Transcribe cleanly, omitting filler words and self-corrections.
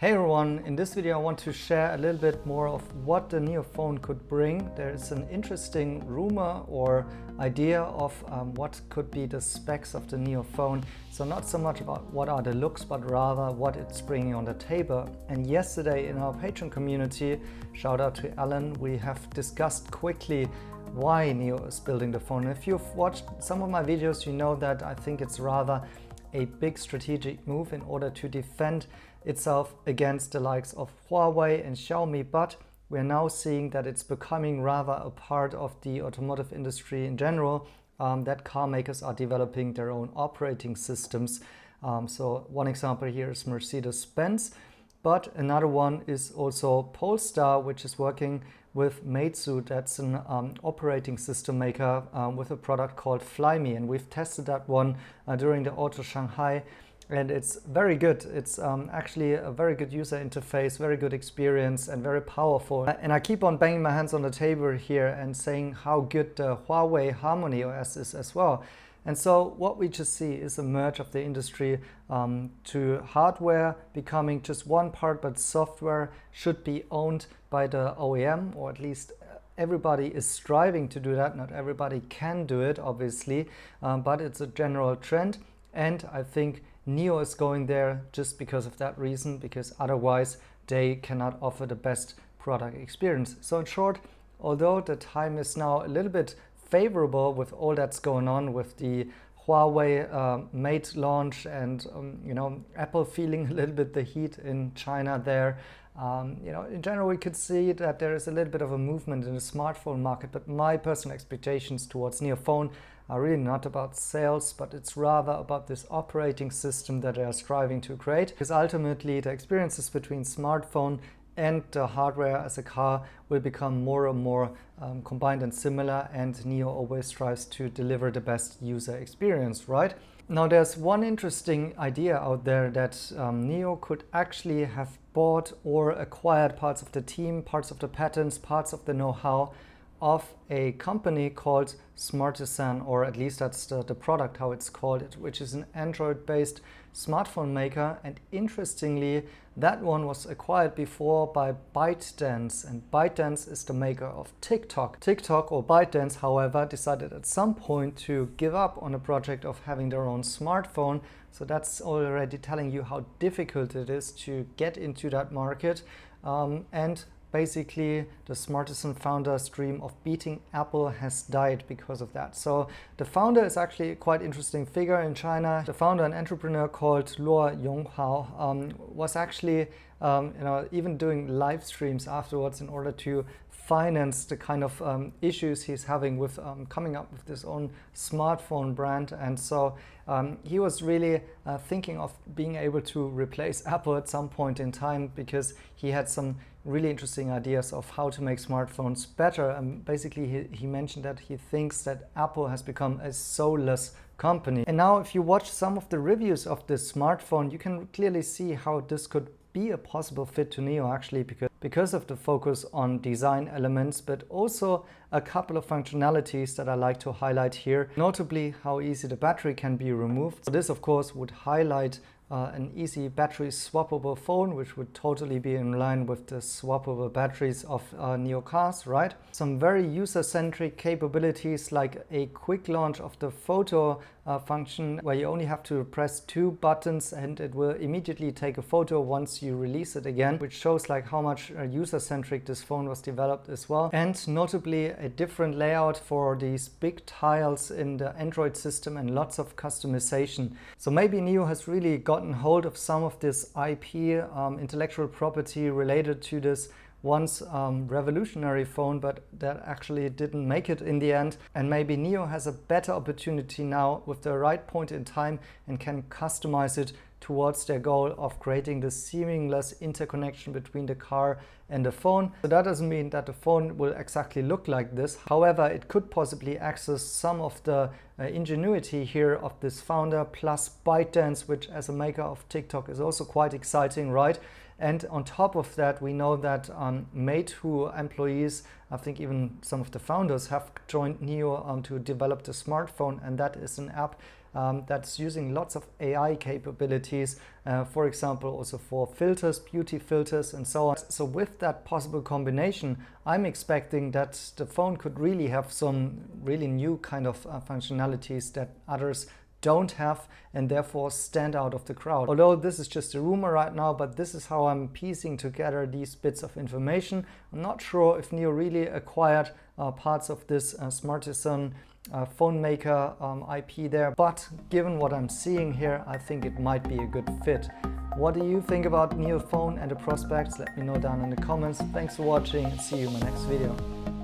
Hey everyone, in this video I want to share a little bit more of what the NIO phone could bring. There is an interesting rumor or idea of what could be the specs of the NIO phone. So not so much about what are the looks, but rather what it's bringing on the table. And yesterday in our Patreon community, shout out to Alan, we have discussed quickly why NIO is building the phone. If you've watched some of my videos, you know that I think it's rather a big strategic move in order to defend itself against the likes of Huawei and Xiaomi, but we're now seeing that it's becoming rather a part of the automotive industry in general, that car makers are developing their own operating systems. So one example here is Mercedes-Benz, but another one is also Polestar, which is working with Meizu. That's an operating system maker with a product called Flyme, and we've tested that one during the Auto Shanghai. And it's very good. It's actually a very good user interface, very good experience, and very powerful. And I keep on banging my hands on the table here and saying how good the Huawei Harmony OS is as well. And so what we just see is a merge of the industry to hardware becoming just one part, but software should be owned by the OEM, or at least everybody is striving to do that. Not everybody can do it, obviously, but it's a general trend. And I think NIO is going there just because of that reason, because otherwise they cannot offer the best product experience. So in short, although the time is now a little bit favorable with all that's going on with the Huawei Mate launch and Apple feeling a little bit the heat in China there, in general we could see that there is a little bit of a movement in the smartphone market, but my personal expectations towards NIO phone are really not about sales, but it's rather about this operating system that they are striving to create, because ultimately the experiences between smartphone and the hardware as a car will become more and more combined and similar, and NIO always strives to deliver the best user experience, right? Now there's one interesting idea out there that NIO could actually have bought or acquired parts of the team, parts of the patents, parts of the know-how of a company called Smartisan, or at least that's the product how it's called, which is an Android-based smartphone maker. And interestingly, that one was acquired before by Bytedance, and Bytedance is the maker of TikTok. TikTok, or Bytedance, however, decided at some point to give up on a project of having their own smartphone. So that's already telling you how difficult it is to get into that market. And basically, the Smartisan founder's dream of beating Apple has died because of that. So the founder is actually a quite interesting figure in China. The founder, an entrepreneur called Luo Yonghao, was actually even doing live streams afterwards in order to finance the kind of issues he's having with coming up with his own smartphone brand. And so he was really thinking of being able to replace Apple at some point in time, because he had some really interesting ideas of how to make smartphones better. And basically he mentioned that he thinks that Apple has become a soulless company. And now if you watch some of the reviews of this smartphone, you can clearly see how this could be a possible fit to NIO, actually, because of the focus on design elements, but also a couple of functionalities that I like to highlight here, notably how easy the battery can be removed. So this of course would highlight an easy battery swappable phone, which would totally be in line with the swappable batteries of NIO cars, right? Some very user-centric capabilities, like a quick launch of the photo function, where you only have to press 2 buttons and it will immediately take a photo once you release it again, which shows like how much user-centric this phone was developed as well. And notably a different layout for these big tiles in the Android system and lots of customization. So maybe NIO has really gotten hold of some of this IP, intellectual property related to this once revolutionary phone, but that actually didn't make it in the end. And maybe NIO has a better opportunity now with the right point in time and can customize it towards their goal of creating this seamless interconnection between the car and the phone. So that doesn't mean that the phone will exactly look like this. However, it could possibly access some of the ingenuity here of this founder, plus Bytedance, which as a maker of TikTok is also quite exciting, right? And on top of that, we know that Meizu employees, I think even some of the founders, have joined NIO to develop the smartphone, and that is an app that's using lots of AI capabilities, for example, also for filters, beauty filters, and so on. So with that possible combination, I'm expecting that the phone could really have some really new kind of functionalities that others don't have, and therefore stand out of the crowd. Although this is just a rumor right now, but this is how I'm piecing together these bits of information. I'm not sure if NIO really acquired parts of this Smartisan phone maker IP there, but given what I'm seeing here, I think it might be a good fit. What do you think about NIO phone and the prospects? Let me know down in the comments. Thanks for watching, and see you in my next video.